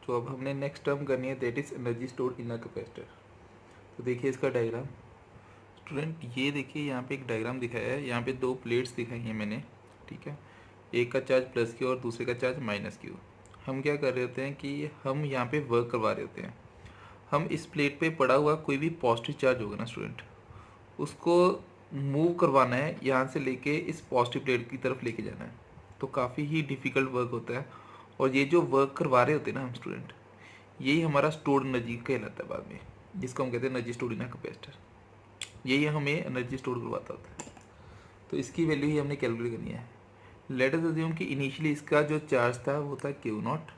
तो अब हमने नेक्स्ट टर्म करनी है, that is energy stored in a capacitor. तो देखिए इसका डायग्राम स्टूडेंट, ये देखिए यहाँ पे एक डायग्राम दिखाया है, यहाँ पे दो प्लेट्स दिखाई हैं मैंने, ठीक है। एक का चार्ज प्लस क्यू और दूसरे का चार्ज माइनस क्यू। हम क्या कर रहे होते हैं कि हम यहाँ पे वर्क करवा रहे होते हैं। हम इस प्लेट पे पड़ा हुआ कोई भी पॉजिटिव चार्ज होगा ना स्टूडेंट, उसको मूव करवाना है, यहाँ से लेके इस पॉजिटिव प्लेट की तरफ लेके जाना है। तो काफ़ी ही डिफ़िकल्ट वर्क होता है। और ये जो वर्क करवा रहे होते हैं ना हम स्टूडेंट, यही हमारा स्टोर्ड एनर्जी कहलाता है बाद में, जिसको हम कहते हैं energy stored in a capacitor. यही हमें एनर्जी स्टोर करवाता होता है। तो इसकी वैल्यू ही हमने कैलकुलेट करनी है। लेट अस अज्यूम कि इनिशियली इसका जो चार्ज था वो था क्यू नॉट,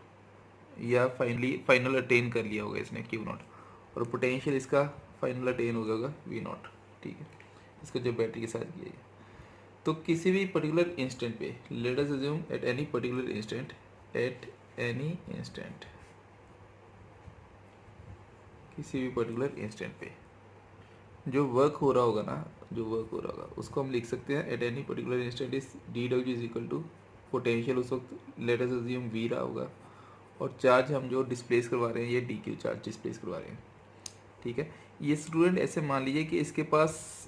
या फाइनल अटेन कर लिया होगा इसने क्यू नॉट, और पोटेंशियल इसका फाइनल अटेन हो गया होगा वी नॉट, ठीक है। इसका जो बैटरी के साथ किया गया, तो किसी भी पर्टिकुलर इंस्टेंट पे, let us assume eight any particular instant, at any instant, किसी भी पर्टिकुलर इंस्टेंट पे जो वर्क हो रहा होगा ना, जो वर्क हो रहा होगा उसको हम लिख सकते हैं at any particular instant is D W is equal to potential उस वक्त लेट अस अज्यूम वी रहा होगा, और चार्ज हम जो डिस्प्लेस करवा रहे हैं ये डी क्यू चार्ज डिस्प्लेस करवा रहे हैं, ठीक है। ये स्टूडेंट ऐसे मान लीजिए कि इसके पास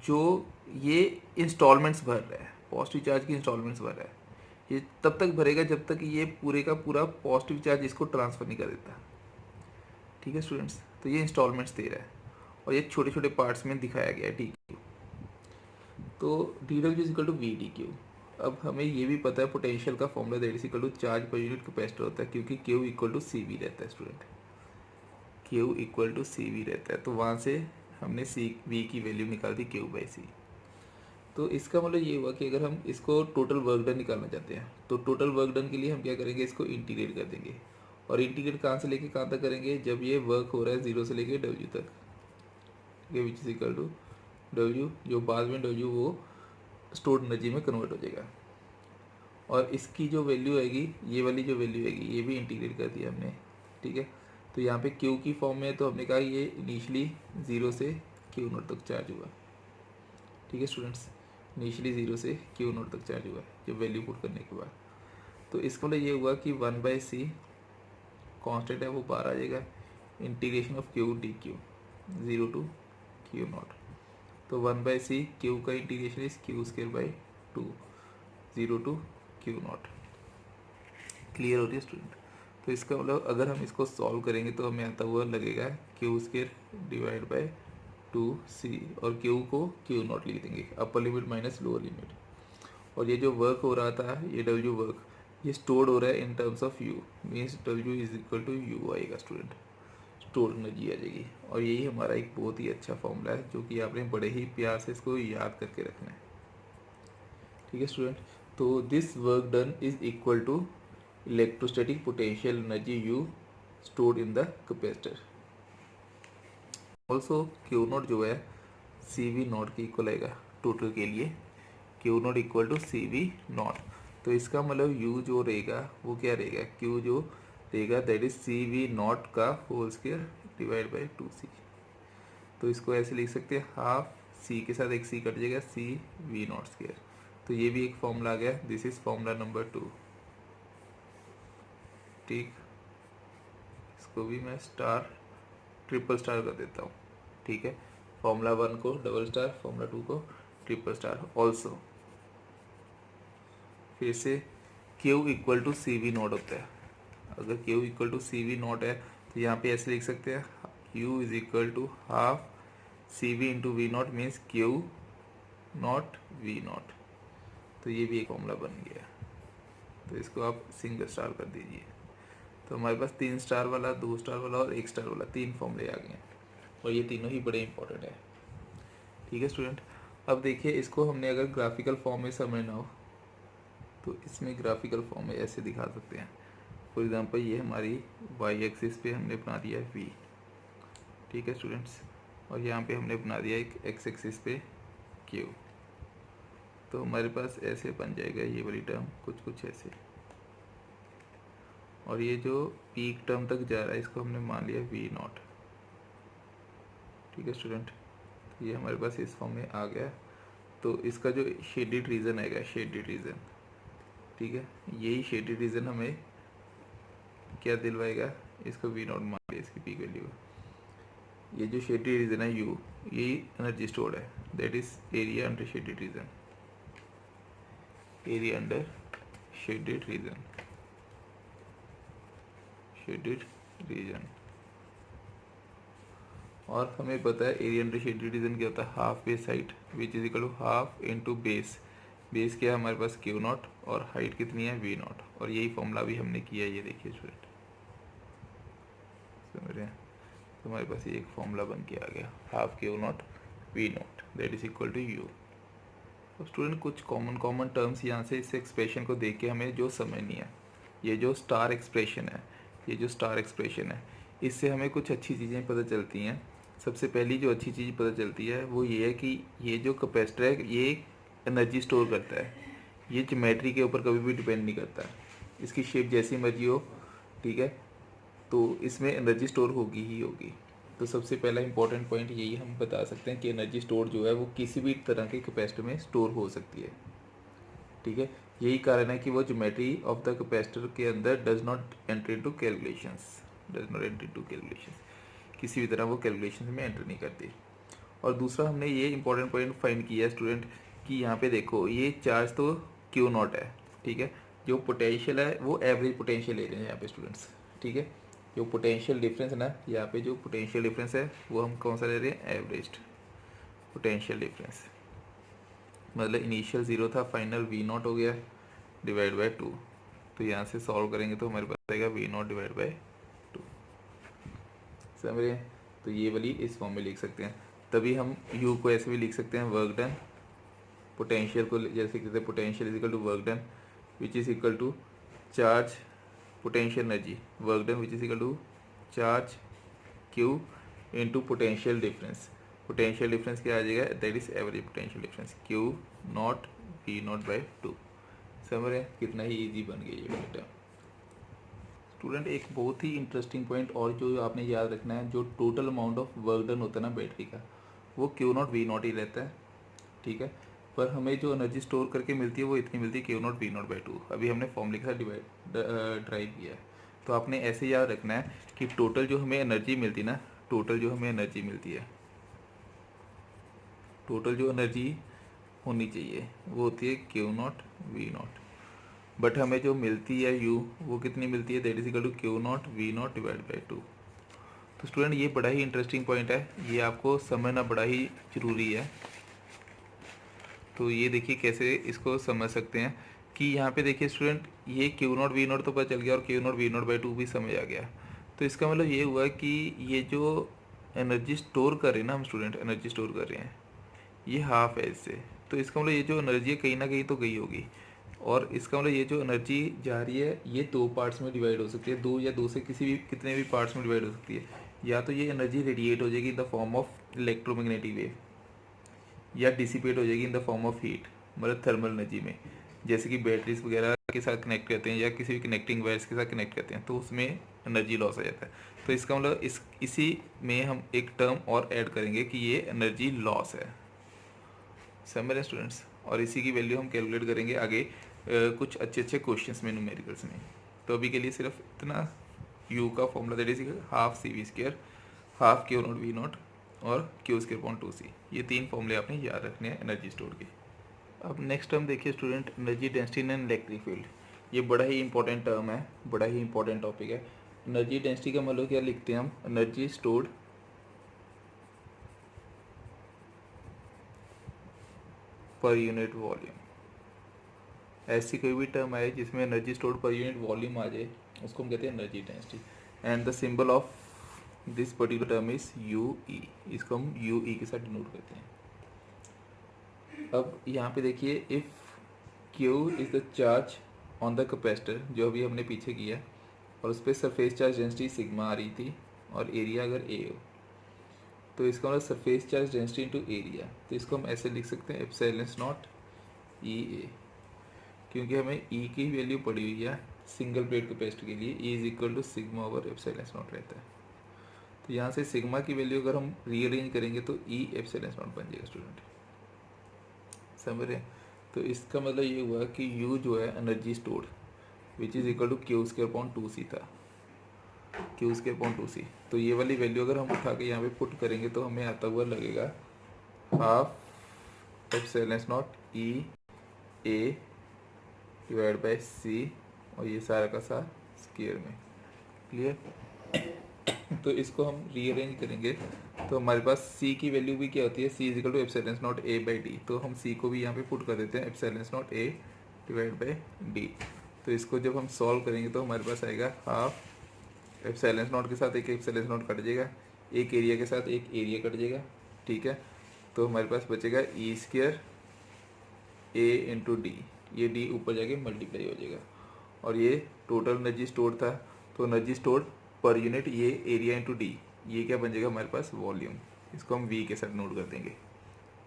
जो ये इंस्टॉलमेंट्स भर रहा है, पॉजिटिव चार्ज की इंस्टॉलमेंट्स भर रहा है, ये तब तक भरेगा जब तक ये पूरे का पूरा पॉजिटिव चार्ज इसको ट्रांसफ़र नहीं कर देता, ठीक है स्टूडेंट्स। तो ये इंस्टॉलमेंट्स दे रहा है और ये छोटे छोटे पार्ट्स में दिखाया गया है, डी क्यू। तो D W is equal to V D Q. अब हमें ये भी पता है पोटेंशियल का formula that is equal to charge per unit capacitor होता है, क्योंकि Q equal to C V रहता है student, Q equal to C V रहता है। तो वहाँ से हमने सी वी की वैल्यू निकाल दी क्यू बाई सी। तो इसका मतलब ये हुआ कि अगर हम इसको टोटल वर्क डन निकालना चाहते हैं तो टोटल वर्क डन के लिए हम क्या करेंगे, इसको इंटीग्रेट कर देंगे। और इंटीग्रेट कहाँ से लेके कहाँ तक करेंगे, जब ये वर्क हो रहा है जीरो से लेके डब्ल्यू तक, ठीक है, which is equal to W, जो बाद में डब्ल्यू वो स्टोर्ड एनर्जी में कन्वर्ट हो जाएगा। और इसकी जो वैल्यू आएगी, ये वाली जो वैल्यू आएगी, ये भी इंटीग्रेट कर दिया हमने, ठीक है। तो यहाँ पे क्यू की फॉर्म में तो हमने कहा ये इनिशियली ज़ीरो से क्यू नोट तक चार्ज हुआ, ठीक है स्टूडेंट्स। इनिशियली ज़ीरो से क्यू नोट तक चार्ज हुआ है जब वैल्यू पुट करने के बाद। तो इसका मतलब ये हुआ कि वन बाई सी कॉन्स्टेंट है वो बाहर आ जाएगा, integration of Q D Q, zero to Q not. तो वन बाई सी क्यू का integration is Q square by two, zero to Q not. Clear हो रही है स्टूडेंट। तो इसका मतलब अगर हम इसको सॉल्व करेंगे तो हमें आता हुआ लगेगा Q square divide by two C, और क्यू को क्यू नॉट लिख देंगे, upper limit minus lower limit. और ये जो वर्क हो रहा था, ये डब्ल्यू वर्क, ये स्टोर्ड हो रहा है in terms of U, means W is equal to U आएगा स्टूडेंट, स्टोर्ड एनर्जी आ जाएगी। और यही हमारा एक बहुत ही अच्छा फॉर्मूला है जो कि आपने बड़े ही प्यार से इसको याद करके रखना है, ठीक है स्टूडेंट। तो this work done is equal to electrostatic potential energy U stored in the capacitor. Also Q not जो है सी वी नॉट के इक्वल आएगा टोटल के लिए, Q not equal to C V not. तो इसका मतलब यू जो रहेगा वो क्या रहेगा, क्यू जो रहेगा that is C V naught का whole square divide by two C. तो इसको ऐसे लिख सकते हैं, हाफ सी के साथ एक सी कट जाएगा, सी वी नॉट स्क्वायर। तो ये भी एक फॉर्मूला आ गया, दिस इज फॉर्मूला नंबर 2, ठीक। इसको भी मैं स्टार ट्रिपल स्टार कर देता हूँ, ठीक है। फॉर्मूला 1 को डबल स्टार, फॉर्मूला 2 को ट्रिपल स्टार। ऑल्सो फिर से Q equal to C V not होता है। अगर Q equal to C V not है तो यहाँ पे ऐसे लिख सकते हैं, Q is equal to half C V into V not, means Q not V not. तो ये भी एक फॉर्मूला बन गया। तो इसको आप सिंगल स्टार कर दीजिए। तो हमारे पास 3 स्टार वाला, 2 स्टार वाला और 1 स्टार वाला 3 फॉर्मूले आ गए हैं, और ये तीनों ही बड़े इंपॉर्टेंट है, ठीक है स्टूडेंट। अब देखिए इसको हमने अगर ग्राफिकल फॉर्म में समझना हो तो इसमें ग्राफिकल फॉर्म में ऐसे दिखा सकते हैं। फॉर एग्जांपल ये हमारी वाई एक्सिस पे हमने बना दिया है वी, ठीक है स्टूडेंट्स, और यहाँ पे हमने बना दिया एक एक्स एक्सिस पे क्यू। तो हमारे पास ऐसे बन जाएगा ये वाली टर्म कुछ कुछ ऐसे, और ये जो पीक टर्म तक जा रहा है इसको हमने मान लिया वी नॉट, ठीक है स्टूडेंट। तो ये हमारे पास इस फॉर्म में आ गया। तो इसका जो शेडेड रीजन आएगा, शेडेड रीजन, ठीक है, यही शेडेड रीजन हमें क्या दिलवाएगा, इसको वी नॉट मान लिया इसकी पीक वैल्यू। ये जो शेडेड रीजन है यू, ये एनर्जी स्टोर्ड है, that is area under shaded region, area under shaded region, shaded region. और हमें पता है एरिया अंडर शेडेड रीजन क्या होता है, half base height which is equal to half into base. Base क्या है हमारे पास क्यू नॉट, और हाइट कितनी है वी नॉट, और यही फॉर्मूला भी हमने किया है, ये देखिए स्टूडेंट, समझ रहे हैं। तो हमारे पास ये एक फॉर्मूला बन के आ गया, half Q not V not that is equal to U. तो स्टूडेंट कुछ कॉमन टर्म्स यहाँ से इस एक्सप्रेशन को देख के हमें जो समझनी है, ये जो स्टार एक्सप्रेशन है, ये जो स्टार एक्सप्रेशन है, इससे हमें कुछ अच्छी चीज़ें पता चलती हैं। सबसे पहली जो अच्छी चीज़ पता चलती है वो ये है कि ये जो कैपेसिटर है ये एनर्जी स्टोर करता है, ये ज्योमेट्री के ऊपर कभी भी डिपेंड नहीं करता, इसकी शेप जैसी मर्जी हो, ठीक है, तो इसमें एनर्जी स्टोर होगी ही होगी। तो सबसे पहला इंपॉर्टेंट पॉइंट यही हम बता सकते हैं कि एनर्जी स्टोर जो है वो किसी भी तरह के कैपेसिटर में स्टोर हो सकती है, ठीक है। यही कारण है कि वो ज्योमेट्री ऑफ द कैपेसिटर के अंदर does not enter into calculations, does not enter into calculations, किसी भी तरह वो कैलकुलेशन में एंटर नहीं करती। और दूसरा हमने ये इंपॉर्टेंट पॉइंट फाइंड किया है स्टूडेंट कि यहाँ पे देखो ये चार्ज तो क्यू नॉट है, ठीक है, जो पोटेंशियल है वो एवरेज पोटेंशियल ले रहे हैं यहाँ पे स्टूडेंट्स, ठीक है। जो पोटेंशियल डिफरेंस है ना, यहाँ पे जो पोटेंशियल डिफरेंस है वो हम कौन सा ले रहे हैं, एवरेज पोटेंशियल डिफरेंस, मतलब इनिशियल 0 था, फाइनल वी नॉट हो गया डिवाइड बाई 2। तो यहाँ से सॉल्व करेंगे तो हमारे पास आएगा वी नॉट डिवाइड बाई 2, समझ रहे हैं। तो ये वाली इस फॉर्म में लिख सकते हैं। तभी हम u को ऐसे भी लिख सकते हैं, वर्क डन, पोटेंशियल को जैसे कहते हैं potential is equal to work done which is equal to charge potential energy, work done which is equal to charge q into potential difference. Potential difference क्या आ जाएगा, that is average potential difference q not v not by 2। समझ रहे हैं, कितना ही easy बन गया ये बेटा। स्टूडेंट एक बहुत ही इंटरेस्टिंग पॉइंट और जो आपने याद रखना है, जो total amount of work done होता है ना बैटरी का, वो क्यू नॉट वी नॉट ही रहता है, ठीक है। पर हमें जो एनर्जी स्टोर करके मिलती है वो इतनी मिलती है Q not V not by 2। अभी हमने फॉर्मूले के साथ ड्राइव किया है। तो आपने ऐसे याद रखना है कि टोटल जो हमें एनर्जी मिलती है ना, टोटल जो हमें एनर्जी मिलती है, टोटल जो एनर्जी होनी चाहिए वो होती है Q not V not, but हमें जो मिलती है u वो कितनी मिलती है, that is equal to Q not V not divide by 2। तो स्टूडेंट ये बड़ा ही इंटरेस्टिंग पॉइंट है, ये आपको समझना बड़ा ही ज़रूरी है। तो ये देखिए कैसे इसको समझ सकते हैं कि यहाँ पे देखिए स्टूडेंट, ये क्यू नॉट वी नॉट तो पता चल गया और Q not V not by 2 भी समझ आ गया। तो इसका मतलब ये हुआ कि ये जो एनर्जी स्टोर कर रहे हैं ना हम स्टूडेंट, एनर्जी स्टोर कर रहे हैं, ये हाफ है इससे। तो इसका मतलब ये जो एनर्जी है कहीं ना कहीं तो गई होगी, और इसका मतलब ये जो एनर्जी जा रही है ये दो पार्ट्स में डिवाइड हो सकती है, दो या दो से किसी भी कितने भी पार्ट्स में डिवाइड हो सकती है। या तो ये एनर्जी रेडिएट हो जाएगी in the form of electromagnetic wave, या डिसिपेट हो जाएगी in the form of heat, मतलब थर्मल एनर्जी में, जैसे कि बैटरीज वगैरह के साथ कनेक्ट करते हैं या किसी भी कनेक्टिंग वायर्स के साथ कनेक्ट करते हैं तो उसमें एनर्जी लॉस आ जाता है। तो इसका मतलब इसी में हम एक टर्म और ऐड करेंगे कि ये एनर्जी लॉस है, समझ रहे स्टूडेंट्स। और इसी की वैल्यू हम कैलकुलेट करेंगे आगे कुछ अच्छे अच्छे क्वेश्चंस में, न्यूमेरिकल्स में। तो अभी के लिए सिर्फ इतना, u का formula that is half C V square, half Q not V not और क्यू स्क्र अपॉन 2c, ये तीन फॉर्मूले आपने याद रखने हैं एनर्जी स्टोर के। अब नेक्स्ट टर्म देखिए student, energy density in electric field. ये बड़ा ही इंपॉर्टेंट टर्म है, बड़ा ही इंपॉर्टेंट टॉपिक है। एनर्जी डेंसिटी का मतलब क्या लिखते हैं हम, energy stored per unit volume. ऐसी कोई भी टर्म आए जिसमें energy stored per unit volume आ जाए उसको हम कहते हैं energy density. And the symbol of this particular term is U E, इसको हम यू ई के साथ डिनोट करते हैं। अब यहाँ पे देखिए, if Q is the charge on the capacitor, जो अभी हमने पीछे किया, और उस पर सरफेस चार्ज डेंसिटी सिग्मा आ रही थी और एरिया अगर ए हो, तो इसका मतलब surface charge density into area, तो इसको हम ऐसे लिख सकते हैं एप्सिलॉन नॉट ई ए, क्योंकि हमें ई की वैल्यू पड़ी हुई है सिंगल प्लेट कैपेसिटर के लिए, E is equal to sigma over epsilon not रहता है। तो यहाँ से सिग्मा की वैल्यू अगर हम रीअरेंज करेंगे तो ई एप्सिलॉन नॉट बन जाएगा स्टूडेंट, समझ रहे हैं। तो इसका मतलब ये हुआ कि U जो है energy stored which is equal to Q square upon 2c था, क्यू स्केयर अपॉन 2c। तो ये वाली वैल्यू अगर हम उठा के यहाँ पे पुट करेंगे तो हमें आता हुआ लगेगा half epsilon naught E A divide by C, और ये सारा का सारा स्क्वायर में। क्लियर? तो इसको हम रीअरेंज करेंगे तो हमारे पास c की वैल्यू भी क्या होती है, c is equal to epsilon naught a by D. तो हम c को भी यहाँ पे पुट कर देते हैं epsilon naught a divide by D. तो इसको जब हम सॉल्व करेंगे तो हमारे पास आएगा हाफ एप्सिलॉन नॉट के साथ एक एप्सिलॉन नॉट कट जाएगा, एक एरिया के साथ एक एरिया कट जाएगा। ठीक है, तो हमारे पास बचेगा E square a into D, ये d ऊपर जाके मल्टीप्लाई हो जाएगा। और ये टोटल एनर्जी स्टोर था, तो एनर्जी स्टोर पर यूनिट ये एरिया इंटू डी, ये क्या बन जाएगा हमारे पास वॉल्यूम। इसको हम v के साथ नोट कर देंगे।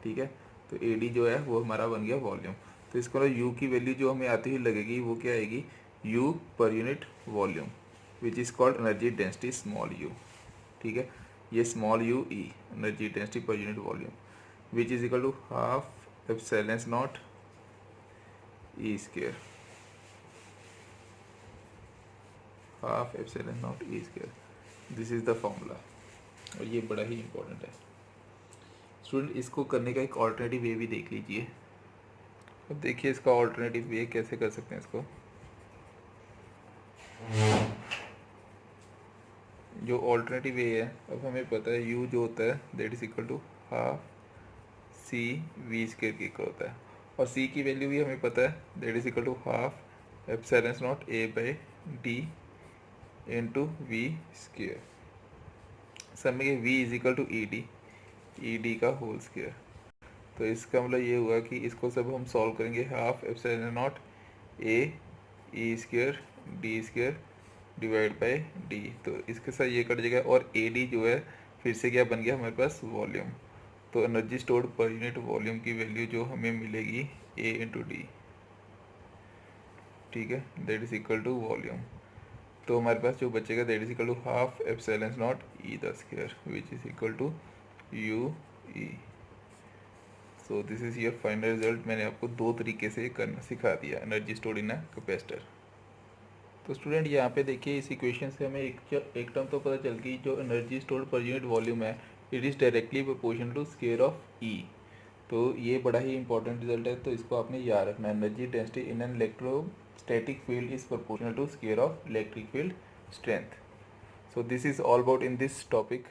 ठीक है, तो ए डी जो है वो हमारा बन गया वॉल्यूम। तो इसको मतलब u की वैल्यू जो हमें आती हुई लगेगी वो क्या आएगी, u per unit volume which is called energy density small u। ठीक है, ये small u e energy density per unit volume which is equal to half epsilon naught E square, half epsilon naught E square. This is the formula, और ये बड़ा ही important है student. इसको करने का एक ऑल्टरनेटिव वे भी देख लीजिए। अब देखिए इसका ऑल्टरनेटिव वे कैसे कर सकते हैं इसको। जो ऑल्टरनेटिव वे है, अब हमें पता है u जो होता है that is equal to half C V square के इक्वल होता है, और c की वैल्यू भी हमें पता है that is equal to half epsilon naught a by D into V square. सब में v is equal to E D का होल स्क्वायर। तो इसका मतलब ये हुआ कि इसको सब हम सॉल्व करेंगे, half epsilon not a E square D square divide by D. तो इसके साथ ये कट जाएगा, और ए डी जो है फिर से क्या बन गया हमारे पास वॉल्यूम। तो energy stored per unit volume की वैल्यू जो हमें मिलेगी ए इंटू डी, ठीक है, that is equal to volume. तो हमारे पास जो बचेगा that is equal to half epsilon naught E the square which is equal to U E. So this is your final result. मैंने आपको दो तरीके से करना सिखा दिया energy stored in a capacitor. तो स्टूडेंट यहाँ पे देखिए इस इक्वेशन से हमें एक टर्म तो पता चल गई, जो energy stored per unit volume है it is directly proportional to square of E. तो ये बड़ा ही इंपॉर्टेंट रिजल्ट है, तो इसको आपने याद रखना है। Energy density in an electrostatic field is proportional to square of electric field strength. So this is all about in this topic.